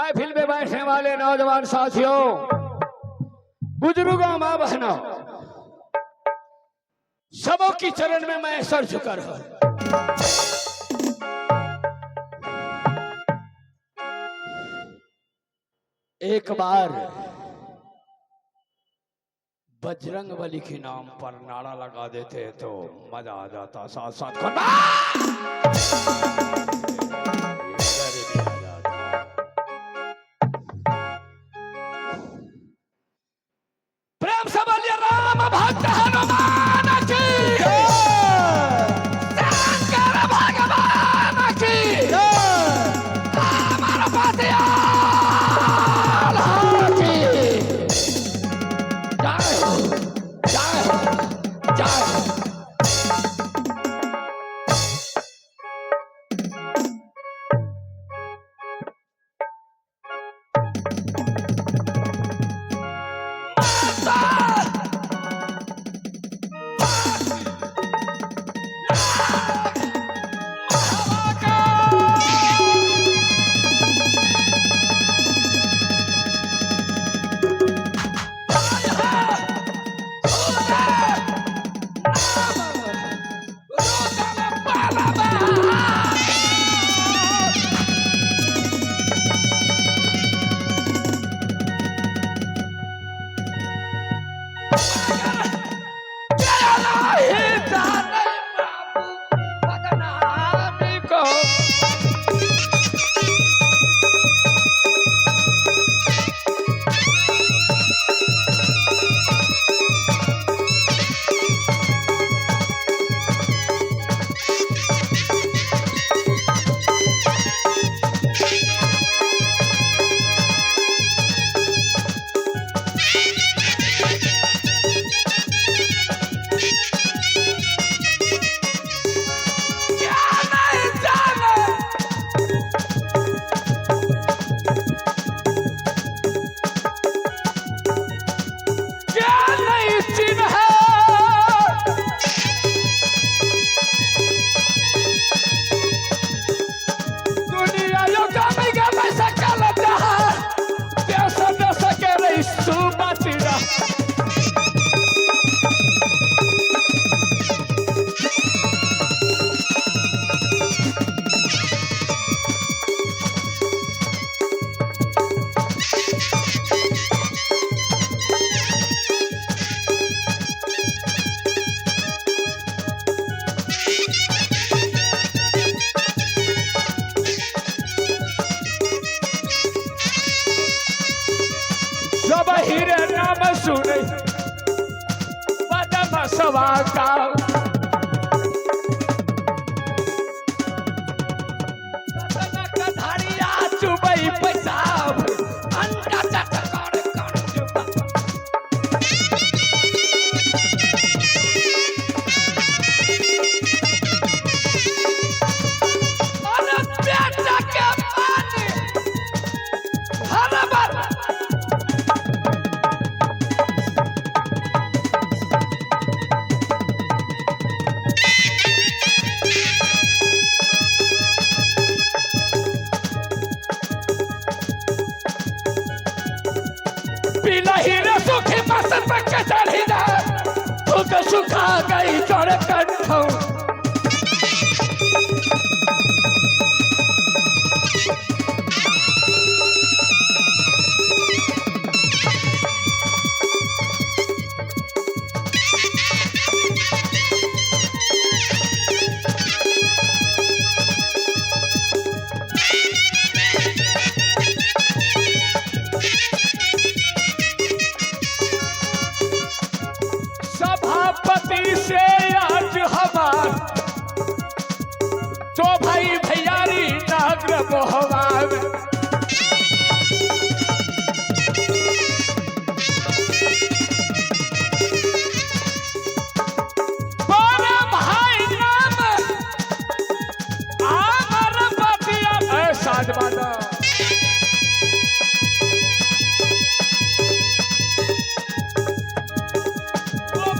महफिल में बैठने वाले नौजवान साथियों, बुजुर्गों, मां बहनों, सबों की चरण में मैं सर झुका रहा। एक बार बजरंग बली के नाम पर नारा लगा देते तो मजा आ जाता। साथ साथ प्रेम से बोलिए राम भक्त हनुमान की, शंकर भगवान की, हमारा पातिया सुखा गई चढ़ कंठों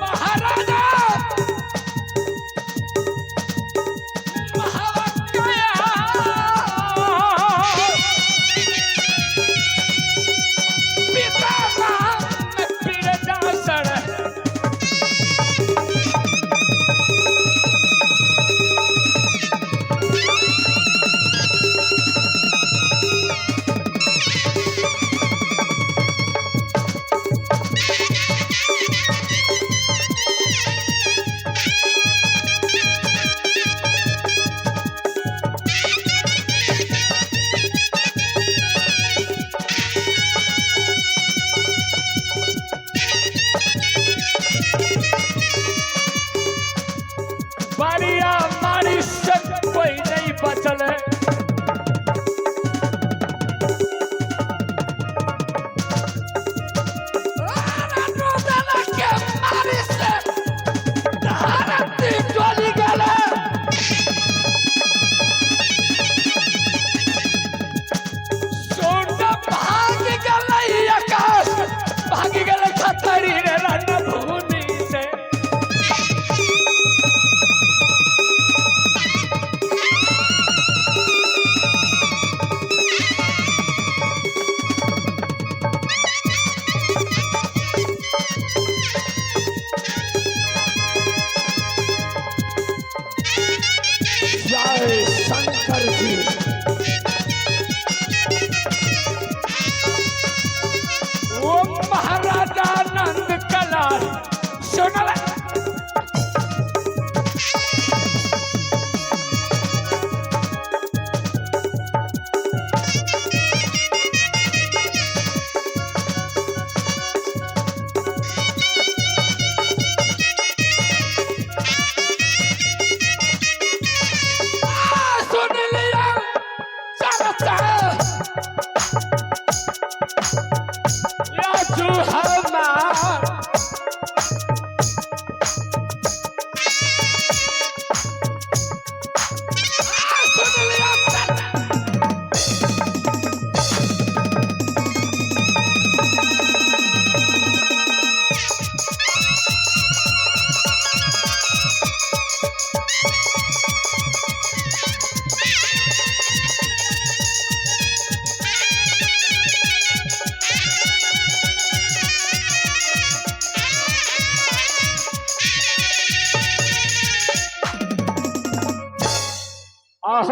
महाराजा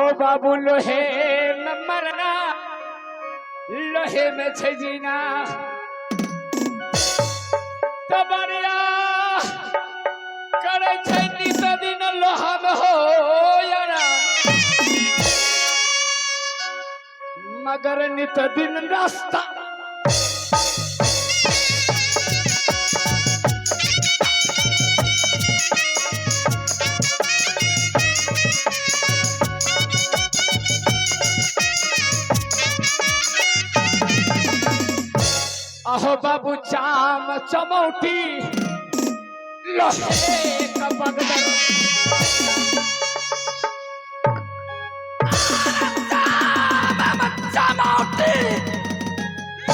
अहो बाबू लोहे में मरना लोहे में छै जीना तबरिया करे छै नित दिन लोहा में हो यारा मगर नित दिन रास्ता अहो बाबू चाम चमौटी लोहे का बगदर चमौटी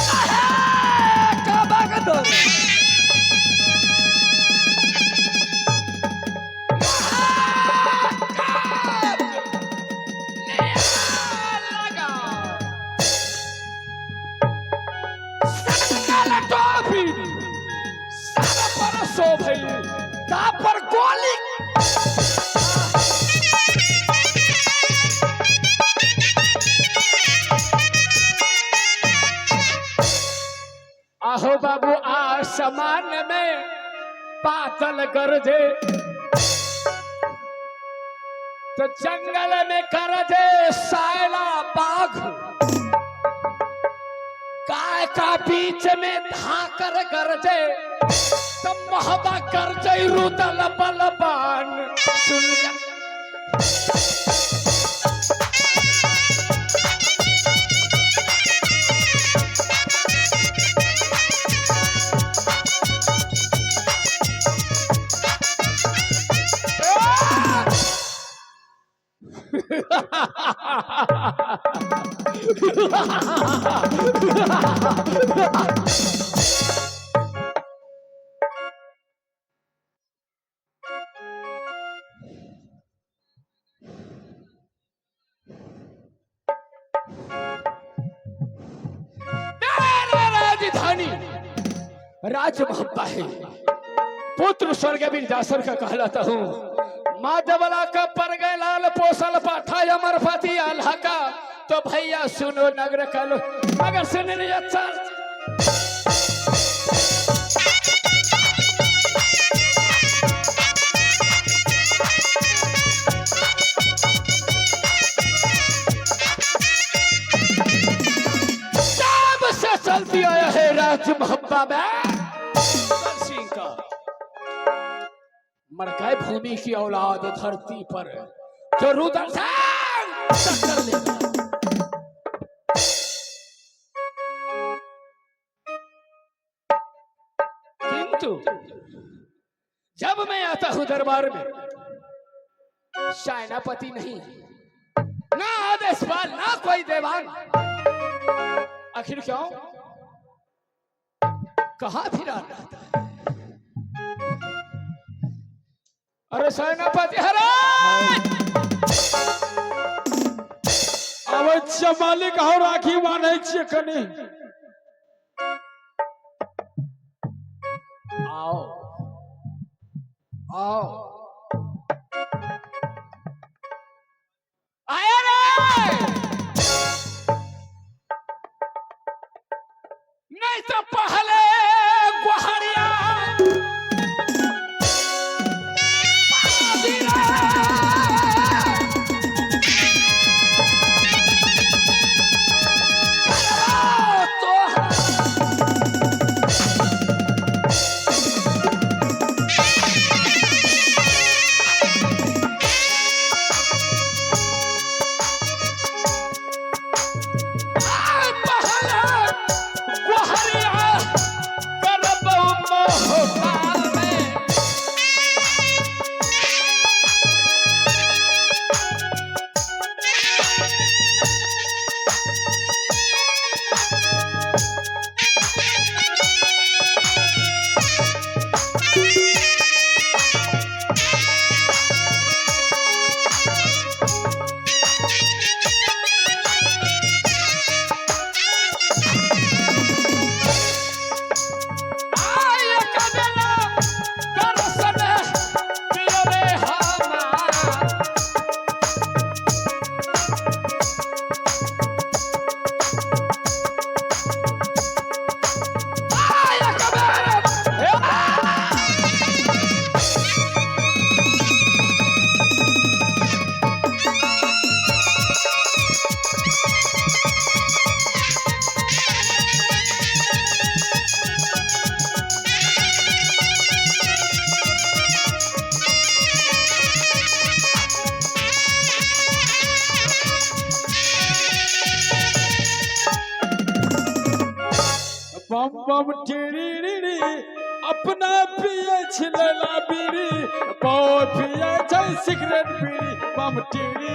लोहे का बगदर पर गोली अहो बाबू आसमान में बादल गरजे तो जंगल में गरजे सायला बाघ गाय का बीच में धाकर गरजे तो महबा कर जई रुदल बलबान सुन जा राजमहब्बा है पुत्र स्वर्ग विरजासर का कहलाता हूँ माधवला का पर गए लाल पोसल पाठा अमरपति आल्हा का तो भैया सुनो नगर कलो मगर सुनने अच्छा से चलती आया है राजमहब्बा में सिंह का मरकाई भूमि की औलाद धरती पर जो रुदल टक्कर लेगा किंतु जब मैं आता हूं दरबार में सेनापति नहीं ना आदेशपाल ना कोई देवान आखिर क्यों कहां फिरा रहा था अरे सेनापति हराज अवश्य मालिक और राखी माने छिए कनी आओ आओ आया रे नहीं तो पहले गुहारिया बम टिड़ी अपना पिए छिलेला बीड़ी बहुत पिए छै सिगरेट बीड़ी बम टिड़ी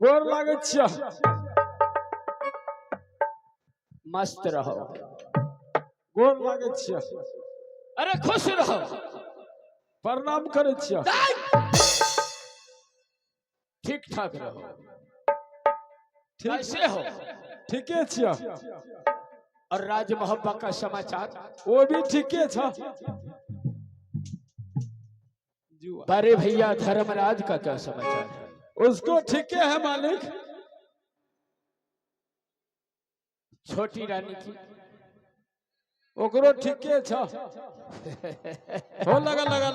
गोर लागे छिया मस्त रहो। गोर लागे छिया अरे खुश रहो। प्रणाम करे छिया ठीक ठाक रहो। ठीक कैसे हो? ठीके छिया और राज मोहब्बत का समाचार? वो भी ठीके छा। बड़े भैया धर्मराज का क्या समाचार है? उसको ठीके है मालिक। छोटी रानी की ओकरो ठीके छा। हो लगा लगा